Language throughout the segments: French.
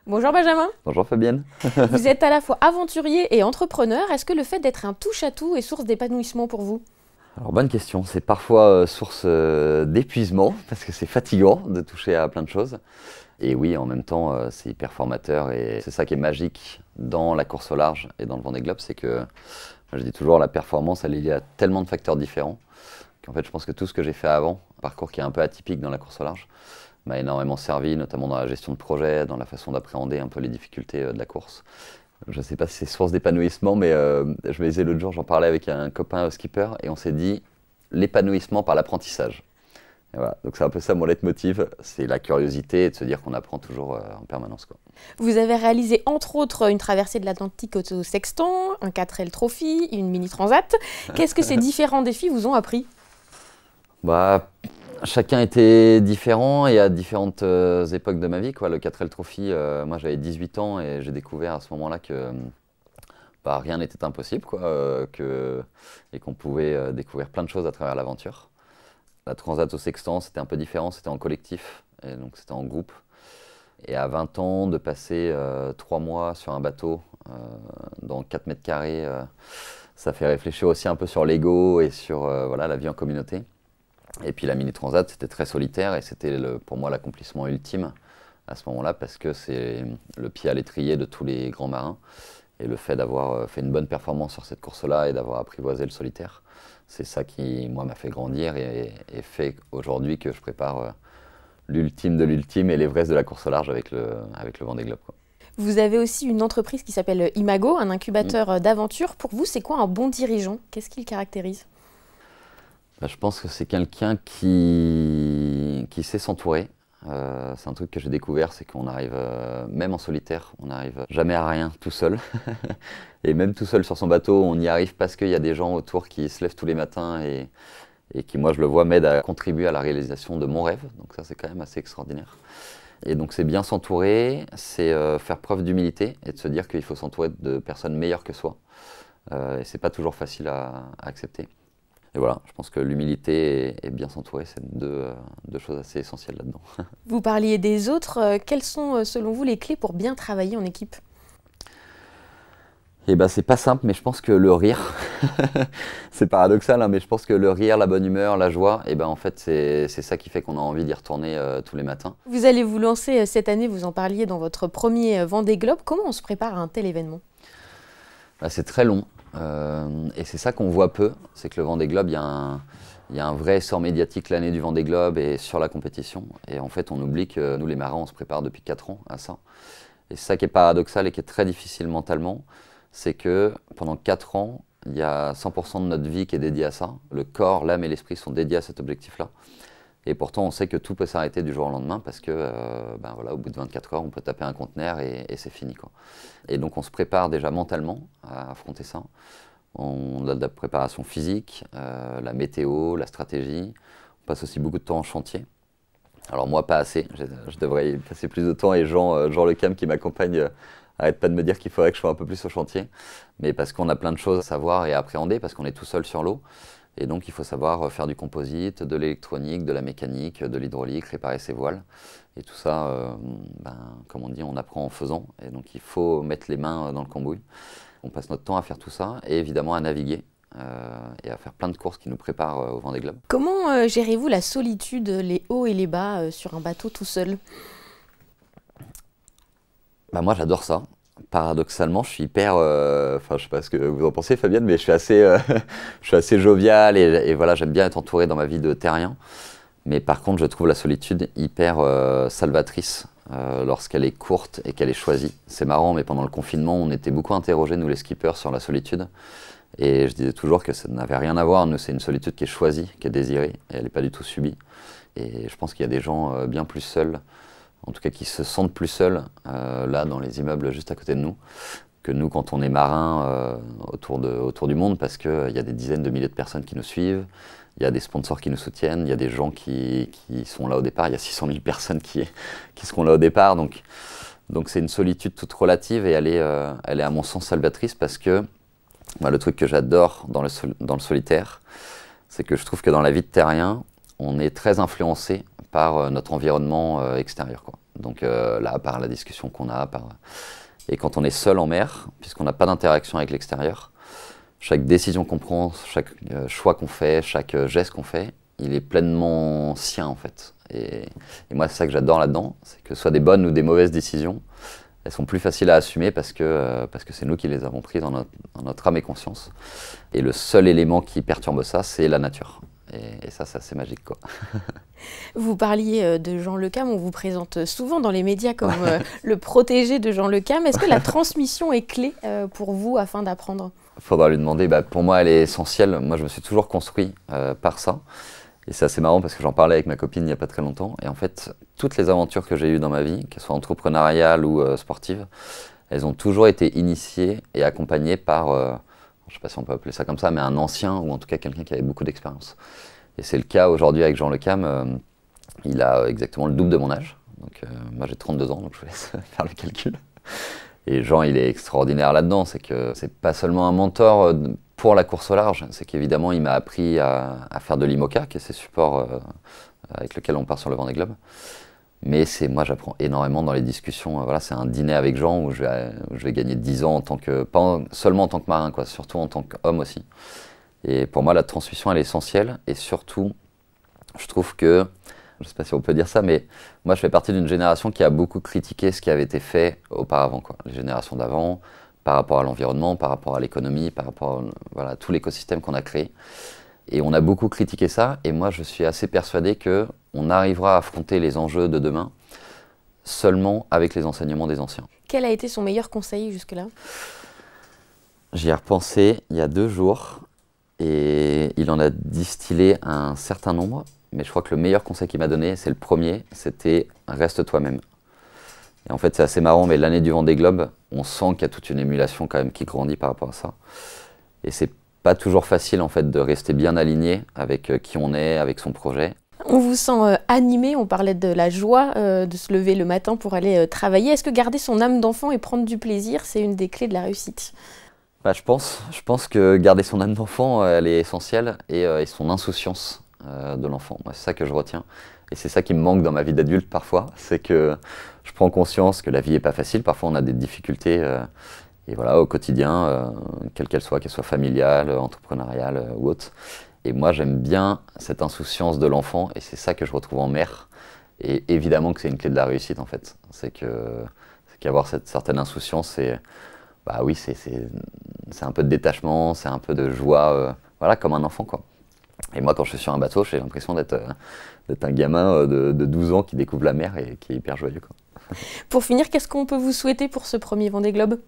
Bonjour Benjamin. Bonjour Fabienne. Vous êtes à la fois aventurier et entrepreneur. Est-ce que le fait d'être un touche-à-tout est source d'épanouissement pour vous? Alors bonne question, c'est parfois source d'épuisement parce que c'est fatigant de toucher à plein de choses. Et oui, en même temps, c'est hyper formateur et c'est ça qui est magique dans la course au large et dans le Vendée Globe, c'est que, moi, je dis toujours, la performance, elle est liée à tellement de facteurs différents qu'en fait, je pense que tout ce que j'ai fait avant, un parcours qui est un peu atypique dans la course au large, m'a énormément servi, notamment dans la gestion de projet, dans la façon d'appréhender un peu les difficultés de la course. Je ne sais pas si c'est source d'épanouissement, mais je me disais l'autre jour, j'en parlais avec un copain skipper et on s'est dit l'épanouissement par l'apprentissage. Et voilà. Donc c'est un peu ça mon leitmotiv, c'est la curiosité et de se dire qu'on apprend toujours en permanence, quoi. Vous avez réalisé entre autres une traversée de l'Atlantique au Sextant, un 4L Trophy, une mini transat. Qu'est-ce que ces différents défis vous ont appris? Bah, chacun était différent et à différentes époques de ma vie, quoi. Le 4L Trophy, moi j'avais 18 ans et j'ai découvert à ce moment-là que bah, rien n'était impossible, quoi, et qu'on pouvait découvrir plein de choses à travers l'aventure. La Transat au Sextant, c'était un peu différent, c'était en collectif, et donc c'était en groupe. Et à 20 ans, de passer 3 mois sur un bateau dans 4 mètres carrés, ça fait réfléchir aussi un peu sur l'ego et sur voilà, la vie en communauté. Et puis la Mini Transat, c'était très solitaire et c'était pour moi l'accomplissement ultime à ce moment-là parce que c'est le pied à l'étrier de tous les grands marins. Et le fait d'avoir fait une bonne performance sur cette course-là et d'avoir apprivoisé le solitaire, c'est ça qui, moi, m'a fait grandir et fait aujourd'hui que je prépare l'ultime de l'ultime et l'Everest de la course au large avec le Vendée Globe, quoi. Vous avez aussi une entreprise qui s'appelle Imago, un incubateur d'aventure. Pour vous, c'est quoi un bon dirigeant? Qu'est-ce qui le caractérise? Bah, je pense que c'est quelqu'un qui sait s'entourer. C'est un truc que j'ai découvert, c'est qu'on arrive, même en solitaire, on n'arrive jamais à rien tout seul. Et même tout seul sur son bateau, on y arrive parce qu'il y a des gens autour qui se lèvent tous les matins et qui, moi je le vois, m'aident à contribuer à la réalisation de mon rêve. Donc ça, c'est quand même assez extraordinaire. Et donc c'est bien s'entourer, c'est faire preuve d'humilité et de se dire qu'il faut s'entourer de personnes meilleures que soi. Et c'est pas toujours facile à accepter. Et voilà, je pense que l'humilité et bien s'entourer, c'est deux choses assez essentielles là-dedans. Vous parliez des autres. Quelles sont, selon vous, les clés pour bien travailler en équipe? Et ben c'est pas simple, mais je pense que le rire, c'est paradoxal, hein, mais je pense que le rire, la bonne humeur, la joie, et ben en fait c'est ça qui fait qu'on a envie d'y retourner tous les matins. Vous allez vous lancer cette année, vous en parliez dans votre premier Vendée Globe. Comment on se prépare à un tel événement? Bah, c'est très long, et c'est ça qu'on voit peu, c'est que le Vendée Globe, il y a un vrai essor médiatique l'année du Vendée Globe et sur la compétition. Et en fait, on oublie que nous, les marins, on se prépare depuis 4 ans à ça. Et c'est ça qui est paradoxal et qui est très difficile mentalement, c'est que pendant 4 ans, il y a 100% de notre vie qui est dédiée à ça. Le corps, l'âme et l'esprit sont dédiés à cet objectif-là. Et pourtant, on sait que tout peut s'arrêter du jour au lendemain parce que, ben voilà, au bout de 24 heures, on peut taper un conteneur et c'est fini, quoi. Et donc, on se prépare déjà mentalement à affronter ça. On a de la préparation physique, la météo, la stratégie. On passe aussi beaucoup de temps en chantier. Alors moi, pas assez. Je devrais y passer plus de temps et Jean Lecam qui m'accompagne arrête pas de me dire qu'il faudrait que je sois un peu plus au chantier. Mais parce qu'on a plein de choses à savoir et à appréhender, parce qu'on est tout seul sur l'eau. Et donc il faut savoir faire du composite, de l'électronique, de la mécanique, de l'hydraulique, réparer ses voiles. Et tout ça, comme on dit, on apprend en faisant. Et donc il faut mettre les mains dans le cambouis. On passe notre temps à faire tout ça et évidemment à naviguer et à faire plein de courses qui nous préparent au Vendée Globe. Comment gérez-vous la solitude, les hauts et les bas sur un bateau tout seul? Bah moi j'adore ça. Paradoxalement, je suis hyper, enfin je sais pas ce que vous en pensez Fabienne, mais je suis assez, je suis assez jovial et voilà, j'aime bien être entouré dans ma vie de terrien. Mais par contre, je trouve la solitude hyper salvatrice lorsqu'elle est courte et qu'elle est choisie. C'est marrant, mais pendant le confinement, on était beaucoup interrogés, nous les skippers, sur la solitude. Et je disais toujours que ça n'avait rien à voir. Nous, c'est une solitude qui est choisie, qui est désirée, et elle n'est pas du tout subie. Et je pense qu'il y a des gens bien plus seuls, en tout cas qui se sentent plus seuls, là, dans les immeubles juste à côté de nous, que nous quand on est marin autour du monde, parce qu'il y a des dizaines de milliers de personnes qui nous suivent. Il y a des sponsors qui nous soutiennent, il y a des gens qui sont là au départ, il y a 600 000 personnes qui seront là au départ. Donc c'est une solitude toute relative et elle est à mon sens salvatrice parce que moi, le truc que j'adore dans le solitaire, c'est que je trouve que dans la vie de terrien, on est très influencé par notre environnement extérieur, quoi. Donc là, par la discussion qu'on a, et quand on est seul en mer, puisqu'on n'a pas d'interaction avec l'extérieur, chaque décision qu'on prend, chaque choix qu'on fait, chaque geste qu'on fait, il est pleinement sien en fait. Et moi, c'est ça que j'adore là-dedans, c'est que ce soit des bonnes ou des mauvaises décisions, elles sont plus faciles à assumer parce que c'est nous qui les avons prises dans notre âme et conscience. Et le seul élément qui perturbe ça, c'est la nature. Et ça, c'est assez magique, quoi. Vous parliez de Jean Le Cam, on vous présente souvent dans les médias comme le protégé de Jean Le Cam. Est-ce que la transmission est clé pour vous afin d'apprendre? Il faudra lui demander. Pour moi, elle est essentielle. Moi, je me suis toujours construit par ça. Et c'est assez marrant parce que j'en parlais avec ma copine il n'y a pas très longtemps. Et en fait, toutes les aventures que j'ai eues dans ma vie, qu'elles soient entrepreneuriales ou sportives, elles ont toujours été initiées et accompagnées par, je ne sais pas si on peut appeler ça comme ça, mais un ancien ou en tout cas quelqu'un qui avait beaucoup d'expérience. Et c'est le cas aujourd'hui avec Jean Le Cam. Il a exactement le double de mon âge. Donc, moi, j'ai 32 ans, donc je vous laisse faire le calcul. Et Jean, il est extraordinaire là-dedans. C'est que c'est pas seulement un mentor pour la course au large, c'est qu'évidemment, il m'a appris à faire de l'IMOCA, qui est ces supports avec lesquels on part sur le Vendée Globe. Mais moi, j'apprends énormément dans les discussions. Voilà, c'est un dîner avec Jean où je vais gagner 10 ans pas seulement en tant que marin, surtout en tant qu'homme aussi. Et pour moi, la transmission, elle est essentielle. Et surtout, je trouve que, je ne sais pas si on peut dire ça, mais moi, je fais partie d'une génération qui a beaucoup critiqué ce qui avait été fait auparavant, les générations d'avant, par rapport à l'environnement, par rapport à l'économie, par rapport à tout l'écosystème qu'on a créé. Et on a beaucoup critiqué ça. Et moi, je suis assez persuadé qu'on arrivera à affronter les enjeux de demain seulement avec les enseignements des anciens. Quel a été son meilleur conseil jusque-là? J'y ai repensé il y a 2 jours. Et il en a distillé un certain nombre, mais je crois que le meilleur conseil qu'il m'a donné, c'est le premier, c'était « reste toi-même ». Et en fait, c'est assez marrant, mais l'année du Vendée Globe, on sent qu'il y a toute une émulation quand même qui grandit par rapport à ça. Et c'est pas toujours facile en fait de rester bien aligné avec qui on est, avec son projet. On vous sent animé, on parlait de la joie de se lever le matin pour aller travailler. Est-ce que garder son âme d'enfant et prendre du plaisir, c'est une des clés de la réussite? Je pense que garder son âme d'enfant, elle est essentielle, et son insouciance de l'enfant. C'est ça que je retiens. Et c'est ça qui me manque dans ma vie d'adulte parfois, c'est que je prends conscience que la vie n'est pas facile. Parfois, on a des difficultés et voilà, au quotidien, quelle qu'elle soit familiale, entrepreneuriale ou autre. Et moi, j'aime bien cette insouciance de l'enfant, et c'est ça que je retrouve en mer. Et évidemment que c'est une clé de la réussite, en fait. C'est qu'avoir cette certaine insouciance, oui, c'est un peu de détachement, c'est un peu de joie, voilà, comme un enfant, quoi. Et moi, quand je suis sur un bateau, j'ai l'impression d'être un gamin de 12 ans qui découvre la mer et qui est hyper joyeux, quoi. Pour finir, qu'est-ce qu'on peut vous souhaiter pour ce premier Vendée Globe?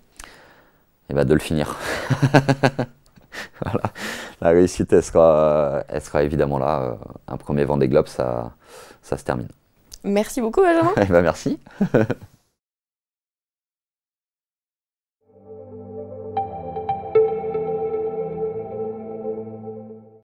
De le finir. Voilà. La réussite, elle sera évidemment là. Un premier Vendée Globe, ça se termine. Merci beaucoup, Benjamin. Merci.